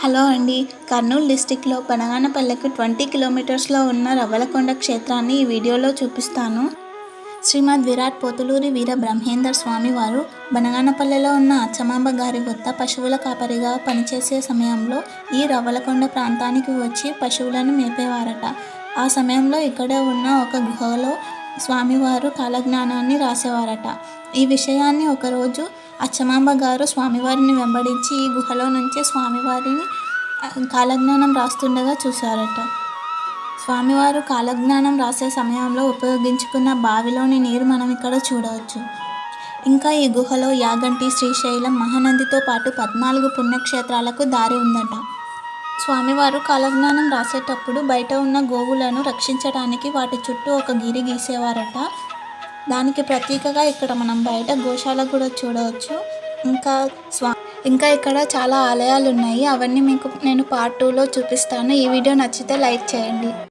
Hello అండి. కర్నూలు డిస్టిక్‌లో బనగానపల్లెకు 20 కిలోమీటర్స్‌లో ఉన్న రవ్వలకొండ క్షేత్రాన్ని ఈ వీడియోలో చూపిస్తాను. శ్రీమద్ విరాట్ పోతులూరి వీర బ్రహ్మేందర్ స్వామివారు బనగానపల్లెలో ఉన్న అచ్చమాంబ గారి వద్ద పశువుల కాపరిగా పనిచేసే సమయంలో ఈ రవ్వలకొండ ప్రాంతానికి వచ్చి పశువులను మేపేవారట. ఆ సమయంలో ఇక్కడే ఉన్న ఒక గుహలో స్వామివారు కాలజ్ఞానాన్ని రాసేవారట. ఈ విషయాన్ని ఒకరోజు అచ్చమాంబ గారు స్వామివారిని వెంబడించి ఈ గుహలో నుంచి స్వామివారిని కాలజ్ఞానం రాస్తుండగా చూశారట. స్వామివారు కాలజ్ఞానం రాసే సమయంలో ఉపయోగించుకున్న బావిలోని నీరు మనం ఇక్కడ చూడవచ్చు. ఇంకా ఈ గుహలో యాగంటి, శ్రీశైలం, మహానందితో పాటు 14 పుణ్యక్షేత్రాలకు దారి ఉందట. స్వామివారు కాలజ్ఞానం రాసేటప్పుడు బయట ఉన్న గోవులను రక్షించడానికి వాటి చుట్టూ ఒక గిరి గీసేవారట. దానికి ప్రతీకగా ఇక్కడ మనం బయట గోశాల కూడా చూడవచ్చు. ఇంకా ఇక్కడ చాలా ఆలయాలు ఉన్నాయి. అవన్నీ మీకు నేను పార్ట్ 2లో చూపిస్తాను. ఈ వీడియో నచ్చితే లైక్ చేయండి.